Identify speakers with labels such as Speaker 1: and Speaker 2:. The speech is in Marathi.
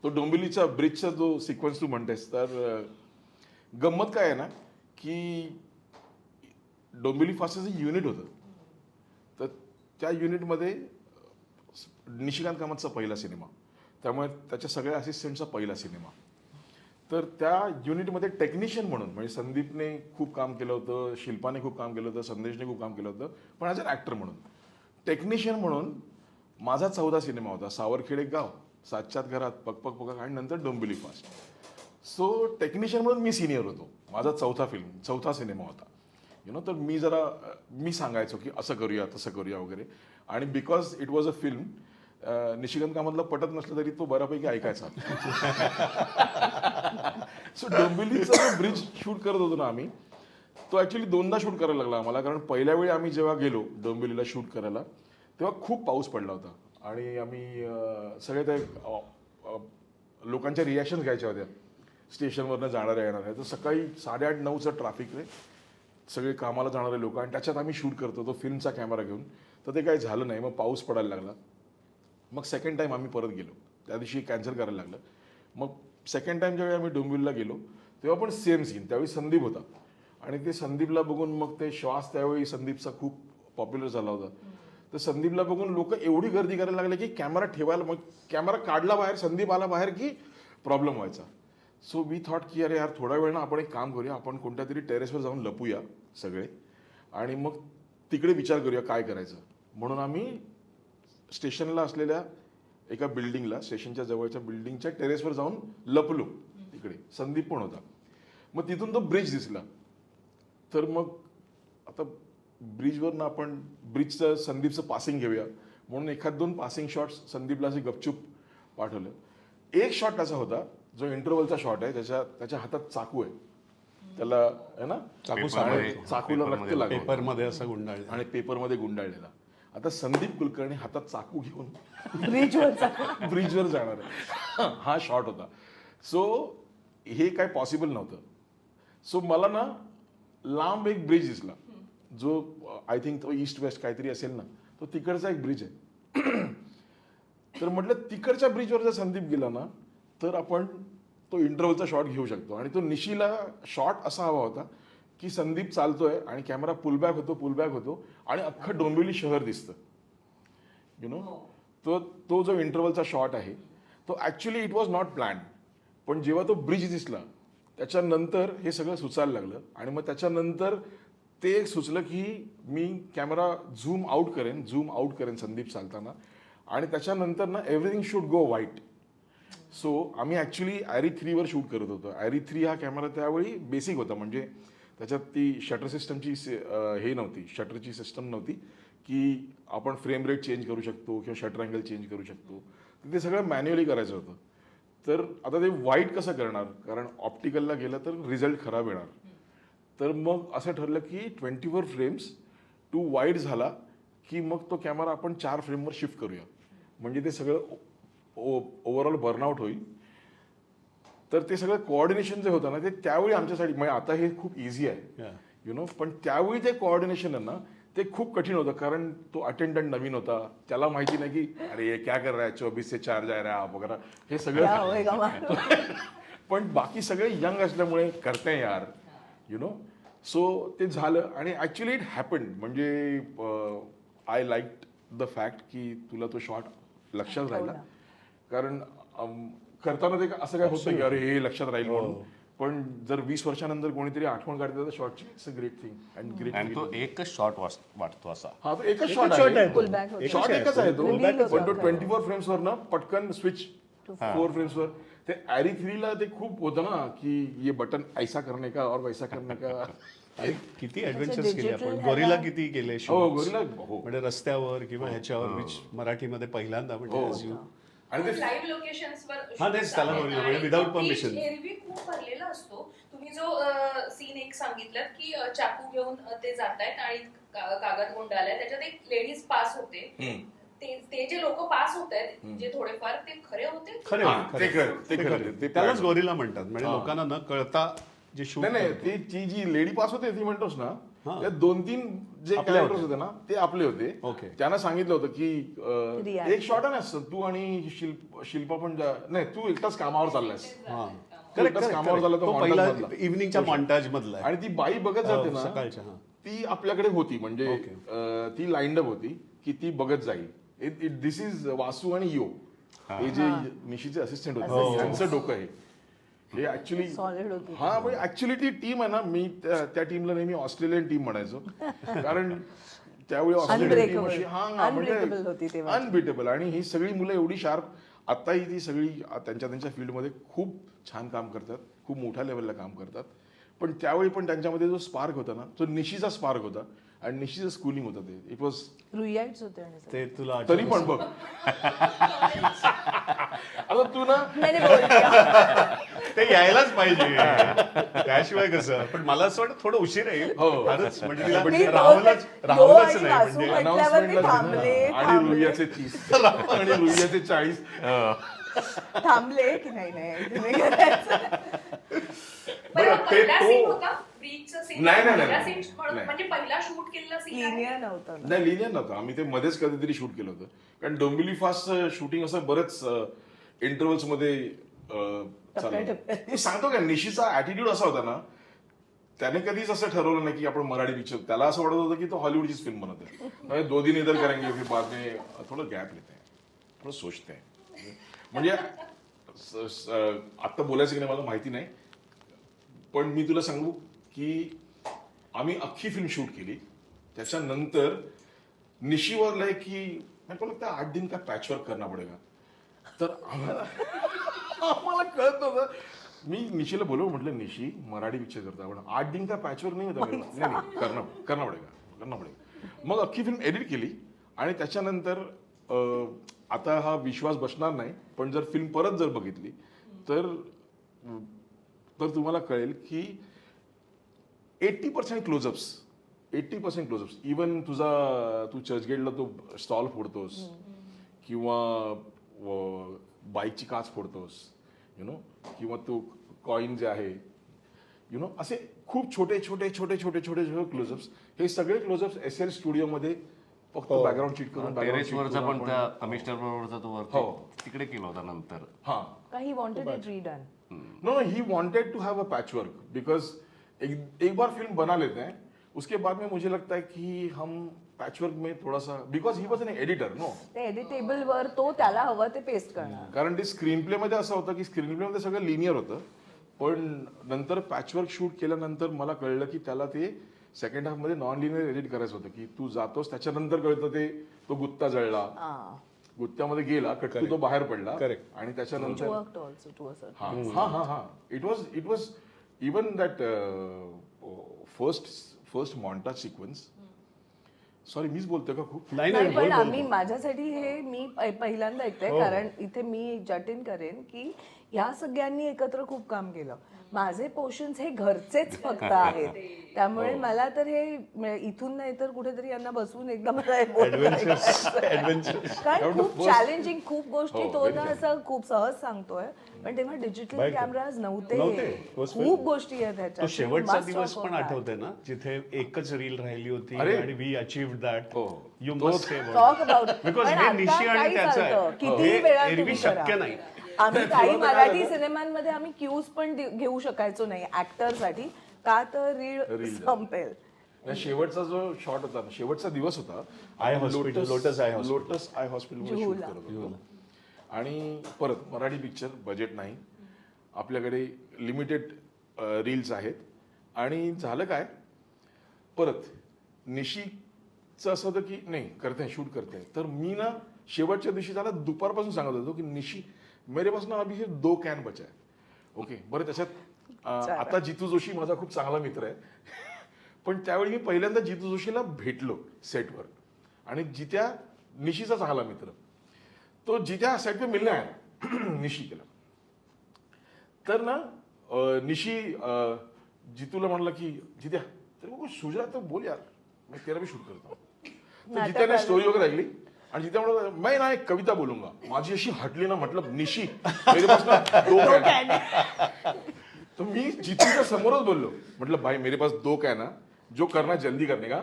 Speaker 1: तो डोंबिवलीचा ब्रिजचा जो सिक्वेन्स तू म्हणतेस, तर गंमत काय आहे ना की डोंबिवली फास्टचं युनिट होतं. तर त्या युनिटमध्ये निशिकांत कामतचा पहिला सिनेमा, त्यामुळे त्याच्या सगळ्या असिस्टंटचा पहिला सिनेमा. तर त्या युनिटमध्ये टेक्निशियन म्हणून म्हणजे संदीपने खूप काम केलं होतं, शिल्पाने खूप काम केलं होतं, संदेशने खूप काम केलं होतं, पण ॲज अन ॲक्टर म्हणून टेक्निशियन म्हणून माझा 14 सिनेमा होता. सावरखेड एक गाव, सातच्यात घरात, पक पक पक आणि नंतर डोंबिवली फास्ट. सो टेक्निशियन म्हणून मी सिनियर होतो. माझा चौथा सिनेमा होता. तर मी सांगायचो की असं करूया तसं करूया वगैरे. आणि because it was a film, Nishikant कामतला पटत नसलं तरी तो बऱ्यापैकी ऐकायचा. सो डोंबिवलीचा जो ब्रिज शूट करत होतो ना आम्ही, तो ॲक्च्युली दोनदा शूट करायला लागला आम्हाला. कारण पहिल्या वेळी आम्ही जेव्हा गेलो डोंबिवलीला शूट करायला तेव्हा खूप पाऊस पडला होता आणि आम्ही सगळे ते लोकांच्या रिॲक्शन घ्यायच्या होत्या स्टेशनवरनं जाणाऱ्या येणाऱ्या. तर सकाळी 8:30-9चं ट्रॅफिक रे, सगळे कामाला जाणारे लोक, आणि त्याच्यात आम्ही शूट करतो तो फिल्मचा कॅमेरा घेऊन. तर ते काही झालं नाही. मग पाऊस पडायला लागला. मग सेकंड टाईम आम्ही परत गेलो. त्या दिवशी कॅन्सल करायला लागलं. मग सेकंड टाईम ज्यावेळी आम्ही डोंबिवलीला गेलो तेव्हा पण सेम सीन. त्यावेळी संदीप होता आणि ते संदीपला बघून मग ते श्वास, त्यावेळी संदीपचा खूप पॉप्युलर झाला होता. तर संदीपला बघून लोक एवढी गर्दी करायला लागले की कॅमेरा ठेवायला, मग कॅमेरा काढला बाहेर, संदीप आला बाहेर की प्रॉब्लेम व्हायचा. सो वी थॉट की अरे यार, थोडा वेळ ना आपण एक काम करूया, आपण कोणत्या तरी टेरेसवर जाऊन लपूया सगळे आणि मग तिकडे विचार करूया काय करायचं. म्हणून आम्ही स्टेशनला असलेल्या एका बिल्डिंगला, स्टेशनच्या जवळच्या बिल्डिंगच्या टेरेसवर जाऊन लपलो. तिकडे संदीप पण होता. मग तिथून तो ब्रिज दिसला. तर मग आता ब्रिजवरनं आपण ब्रिजचं संदीपचं पासिंग घेऊया म्हणून एखाद दोन पासिंग शॉट्स संदीपला असे गपचूप पाठवलं. एक शॉट त्याचा होता जो इंटरव्हलचा शॉट आहे, त्याच्या हातात चाकू आहे, त्याला आहे ना चाकूला रक्त लागलं
Speaker 2: पेपरमध्ये असं गुंडाळलं
Speaker 1: आणि पेपरमध्ये गुंडाळलेला. आता संदीप कुलकर्णी हातात चाकू घेऊन ब्रिजवर जाणार आहे, हा शॉट होता. सो हे काय पॉसिबल नव्हतं. सो मला ना लांब एक ब्रिज दिसला जो आय थिंक तो ईस्ट वेस्ट काहीतरी असेल ना, तो तिकडचा एक ब्रिज आहे. तर म्हटलं तिकडच्या ब्रिजवर जर संदीप गेला ना तर आपण तो इंटरव्हलचा शॉट घेऊ शकतो. आणि तो निशीला शॉट असा हवा होता की संदीप चालतोय आणि कॅमेरा पुलबॅक होतो आणि अख्खं डोंबिवली शहर दिसतं. तो जो इंटरव्हलचा शॉट आहे तो actually it was not plan. पण जेव्हा तो ब्रिज दिसला त्याच्यानंतर हे सगळं सुचायला लागलं. आणि मग त्याच्यानंतर ते एक सुचलं की मी कॅमेरा झूम आउट करेन संदीप चालताना, आणि त्याच्यानंतर ना everything should go white. So आम्ही ॲक्च्युली ॲरी 3वर शूट करत होतो. ॲरी 3 हा कॅमेरा त्यावेळी बेसिक होता, म्हणजे त्याच्यात ती शटर सिस्टमची हे नव्हती, शटरची सिस्टम नव्हती की आपण फ्रेम रेट चेंज करू शकतो किंवा शटर अँगल चेंज करू शकतो. ते सगळं मॅन्युअली करायचं होतं. तर आता ते व्हाईट कसं करणार, कारण ऑप्टिकलला गेलं तर रिझल्ट खराब येणार. तर मग असं ठरलं की 24 फ्रेम्स टू वाईट झाला की मग तो कॅमेरा आपण 4 फ्रेमवर शिफ्ट करूया, म्हणजे ते सगळं ओव्हरऑल बर्नआउट होईल. तर ते सगळं कोऑर्डिनेशन जे होतं ना ते त्यावेळी आमच्यासाठी, म्हणजे आता हे खूप इझी आहे पण त्यावेळी ते कोऑर्डिनेशन आहे ना ते खूप कठीण होतं. कारण तो अटेंडंट नवीन होता, त्याला माहिती नाही की अरे ये क्या कर रहा है, 24 से 4 जा रहा है वगैरे हे सगळं. पण बाकी सगळे यंग असल्यामुळे करते यार सो ते झालं. आणि ॲक्च्युली इट हॅपन्ड. म्हणजे आय लाईक द फॅक्ट की तुला तो शॉट लक्षात राहिला. कारण करताना ते असं काय होतं की अरे हे लक्षात राहील म्हणून. पण जर 20 वर्षानंतर कोणीतरी आठवण काढते तर शॉटची, it's a great thing and great.
Speaker 3: आणि तो एकच शॉट वाटतो असा.
Speaker 1: हा, तो एकच शॉट आहे, शॉट एकच आहे तो. पण तो 24 फ्रेम्सवर ना पटकन स्विच 4 फ्रेम्सवर. ते ॲरी 3ला ते खूप होतं ना की ये बटन ऐसा करने का और वैसा करने का.
Speaker 2: किती ऍडव्हेंचर्स केले आपण. गोरिला किती केले
Speaker 1: हो, गोरिला
Speaker 2: म्हणजे रस्त्यावर किंवा ह्याच्यावर, विच मराठीमध्ये पहिल्यांदा म्हणजे
Speaker 4: आणि ते लाईव्ह लोकेशन्सवर
Speaker 2: तेच त्याला गोरिला म्हणजे विदाउट परमिशन.
Speaker 4: एरवी खूप भरलेला असतो. तुम्ही जो सीन एक सांगितलं की चाकू घेऊन ते जातायत आणि कागद गुंडाळलाय, त्याच्यात एक लेडीज पास होते. ते जे लोक पास होत आहेत जे थोडेफार, ते खरे होते.
Speaker 1: खरे
Speaker 2: त्यालाच गोरिला म्हणतात. म्हणजे लोकांना न कळता जे शूट
Speaker 1: नाही ती जी लेडी पास होते ती म्हणतोस ना, त्या 2-3 जे
Speaker 2: आपले
Speaker 1: कॅरेक्टर्स
Speaker 2: होते.
Speaker 1: होते ना ते आपले होते.
Speaker 2: Okay.
Speaker 1: त्यांना सांगितलं होतं की
Speaker 5: React.
Speaker 1: एक शॉट आहे ना तू आणि शिल्पा पण नाही तू एकटाच कामावर चाललास.
Speaker 2: हा
Speaker 1: तू एकटाच कामावर झाला
Speaker 2: तो
Speaker 1: तो
Speaker 2: पहिला
Speaker 1: montage मधला.
Speaker 2: इव्हिनिंगच्या मॉन्टाज मधला आहे.
Speaker 1: आणि ती बाई बघत जाते ना
Speaker 2: सकाळच्या, हा.
Speaker 1: ती आपल्याकडे होती म्हणजे
Speaker 2: Okay.
Speaker 1: ती लाईंड अप होती की ती बघत जाईल. दिस इज वासू आणि यो हे जे निशीचे असिस्टंट होते त्यांचं डोकं आहे हे ऍक्च्युली.
Speaker 5: Solid होती.
Speaker 1: हा म्हणजे ऍक्च्युली ती टीम आहे ना मी त्या टीमला नेहमी ऑस्ट्रेलियन टीम म्हणायचो कारण त्यावेळी ऑस्ट्रेलियन टीम अशी
Speaker 5: Unbeatable होती
Speaker 1: म्हणजे
Speaker 5: तेव्हा.
Speaker 1: अनबिटेबल आणि ही सगळी मुलं एवढी शार्प आताही ती सगळी त्यांच्या फील्डमध्ये खूप छान काम करतात, खूप मोठ्या लेवलला काम करतात. पण त्यावेळी पण त्यांच्यामध्ये जो स्पार्क होता ना तो निशीचा स्पार्क होता आणि निशीचं स्कूलिंग होतं ते. इट वॉज
Speaker 5: रुईयाईट्स होते आणि सगळे.
Speaker 2: ते तुला
Speaker 1: तरी
Speaker 2: आठवतं?
Speaker 1: पण बघ आता तू ना
Speaker 5: मैंने बोल दिया.
Speaker 2: ते यायलाच पाहिजे त्याशिवाय कसं. पण मला असं वाटतं थोडं उशीर येईल.
Speaker 1: हो.
Speaker 2: फारच म्हणजे तिला
Speaker 5: मी
Speaker 2: राहुलच
Speaker 5: यो आणि
Speaker 2: नाही
Speaker 5: वासू
Speaker 2: म्हणजे
Speaker 5: म्हटल्यावर मी
Speaker 1: announcement आणि रुईयाचे 30 आणि रुईयाचे 40.
Speaker 5: थांबले की नाही तुम्ही करायचं.
Speaker 4: बरं,
Speaker 2: ते
Speaker 4: पहिला
Speaker 2: तो-
Speaker 4: scene होता ब्रीचचा scene.
Speaker 1: नाही, नाही,
Speaker 4: पहिला
Speaker 1: नाही.
Speaker 4: scene म्हणून-
Speaker 1: नाही.
Speaker 4: म्हणजे पहिला शूट केलेला scene आहे.
Speaker 5: लिनियर नव्हतं ना.
Speaker 1: नाही लिनियर नव्हतं आम्ही ते मध्येच कधीतरी शूट केलं होतं कारण डोंबिवली फास्ट शूटिंग असं बरेच इंटरव्हल्स मध्ये चाललं.
Speaker 5: टप्प्याटप्प्याने.
Speaker 1: तू सांगतो का निशीचा ऍटिट्यूड असा होता ना त्याने कधीच असं ठरवलं नाही की आपण मराठी पिक्चर. त्याला असं वाटत होतं की तो हॉलिवूडचीच फिल्म बनत आहे. 2 दिन इधर करेंगे फिर बाद में थोडं गॅप लेते हैं थोडं सोचते हैं म्हणजे आत्ता बोलायचं की नाही मला माहिती नाही पण मी तुला सांगू की आम्ही अख्खी फिल्म शूट केली त्याच्यानंतर निशीवर लाय की मेरे को लगता है 8 दिन का पैच वर्क करना पडेगा. तर आम्हाला कळत नव्हतं. मी निशीला बोलव म्हटलं निशी मराठी पिक्चर करतो आपण 8 दिन का पैच वर्क नाही होता मेरे को. नाही करना पडेगा. मग अख्खी फिल्म एडिट केली आणि त्याच्यानंतर आता हा विश्वास बसणार नाही पण जर फिल्म परत जर बघितली तर तुम्हाला कळेल की 80% क्लोजअप्स इवन तू चर्चगेटला तो स्टॉल फोडतोस किंवा बाईकची काच फोडतोस किंवा तो कॉईन जे आहे असे खूप छोटे क्लोजअप्स. हे सगळे क्लोजअप्स SL स्टुडिओमध्ये फक्त बॅकग्राऊंड चीट करून
Speaker 3: टेरेसवरचा पण त्या कमिशनर बरोबरचा तो वरती
Speaker 1: हो.
Speaker 3: तिकडे केला होता नंतर.
Speaker 1: हा
Speaker 5: काही wanted it redone.
Speaker 1: No he wanted to have a patch work because एक बार फिल्म बना लेते हैं उसके बाद में मुझे लगता है कि हम पैच वर्क में थोड़ा सा because he was an editor no
Speaker 5: ते एडिटेबल वर तो त्याला हवं ते पेस्ट करणार.
Speaker 1: कारण ते स्क्रीन प्ले मध्ये असं होतं की स्क्रीन प्ले मध्ये सगळं लिनियर होतं पण नंतर पॅचवर्क शूट केल्यानंतर मला कळलं की त्याला ते सेकंड हाफ मध्ये नॉन लिनियर एडिट करायचं होतं की तू जातोस त्याच्यानंतर कळतं ते तो गुत्ता जळला गुत्त्यामध्ये गेला कटकू तो बाहेर पडला
Speaker 2: Correct.
Speaker 1: आणि त्याच्यानंतर
Speaker 5: worked also to a certain.
Speaker 1: हा it was even that first montage sequence. Sorry मीच बोलतोय का खूप.
Speaker 2: नाही
Speaker 5: नाही
Speaker 2: नाही
Speaker 5: पण
Speaker 2: बोल, बोल,
Speaker 5: आम्ही
Speaker 2: बोल.
Speaker 5: माझ्यासाठी हे मी पहिल्यांदा ऐकते
Speaker 2: हो.
Speaker 5: कारण इथे मी जटिन करेन की ह्या सगळ्यांनी एकत्र खूप काम केलं. माझे पोर्शन्स हे घरचेच फक्त आहेत त्यामुळे मला तर हे इथून नाही तर कुठेतरी यांना बसवून एकदा मला हे बोलायला
Speaker 2: Adventures.
Speaker 5: कारण खूप चॅलेंजिंग खूप गोष्टी
Speaker 1: हो,
Speaker 5: तो
Speaker 1: very
Speaker 5: ना असं खूप सहज सांगतोय पण तेव्हा डिजिटल
Speaker 2: Right.
Speaker 5: कॅमेराज
Speaker 2: नव्हते.
Speaker 5: नव्हते.
Speaker 2: It was
Speaker 5: खूप
Speaker 2: film.
Speaker 5: गोष्टी आहेत
Speaker 2: तो
Speaker 5: ह्याच्यात.
Speaker 2: शेवटचा
Speaker 5: Must
Speaker 2: दिवस
Speaker 5: talk
Speaker 2: पण
Speaker 5: about that.
Speaker 2: आठवते ना जिथे एकच रील राहिली होती
Speaker 1: अरे.
Speaker 2: आणि वी अचीव्ड दॅट.
Speaker 1: हो.
Speaker 2: यू
Speaker 1: तो-
Speaker 2: must say
Speaker 5: Talk about it.
Speaker 2: Because
Speaker 5: पण
Speaker 2: हे
Speaker 5: आता
Speaker 2: निशी आणि
Speaker 5: काय
Speaker 2: त्याचं
Speaker 5: चालतं?
Speaker 2: आहे
Speaker 5: कितीही
Speaker 2: हे
Speaker 5: वेळा
Speaker 2: एरवी
Speaker 5: तुम्ही
Speaker 2: शक्य
Speaker 5: करा.
Speaker 2: नाही.
Speaker 5: आम्ही काही
Speaker 1: थोडं काय
Speaker 5: मराठी
Speaker 1: झालं?
Speaker 5: सिनेमांमध्ये आम्ही क्यूज पण घेऊ शकायचो नाही ऍक्टर साठी का तर रीड
Speaker 1: Reel.
Speaker 5: संपेल.
Speaker 1: नाही, शेवटचा जो शॉट होता ना शेवटचा दिवस होता
Speaker 2: eye hospital, lotus eye hospital.
Speaker 1: Lotus eye hospital shoot
Speaker 5: जुहूला.
Speaker 1: करत होतो आणि परत मराठी पिक्चर बजेट नाही आपल्याकडे लिमिटेड रील्स आहेत आणि झालं काय परत निशीचं असं होतं की नाही करते शूट करते तर मी ना शेवटच्या दिवशी त्याला दुपारपासून सांगत होतो की निशी मेरे पास ना अभी हे 2 कॅन बचा आहे. ओके बरं त्याच्यात आता जितू जोशी माझा खूप चांगला मित्र आहे पण त्यावेळी मी पहिल्यांदा जितू जोशीला भेटलो सेटवर आणि जित्या निशीचा चांगला मित्र तो जित्या सेट पे मिलने आया निशी केला तर ना निशी जितूला म्हणला की जित्या तर मग सूझ रहा तो बोल यार मैं तेरा भी शूट करता हूँ. तर जित्याने स्टोरी वगैरे ऐकली आणि जित्या म्हणलं मैं ना एक कविता बोलूंगा माझी अशी हटली ना म्हटलं निशी मेरे पास ना 2 कॅन. तर मी जितूच्या समोरच बोललो म्हटलं भाई मेरे पास 2 कॅन है जो करना जल्दी करने का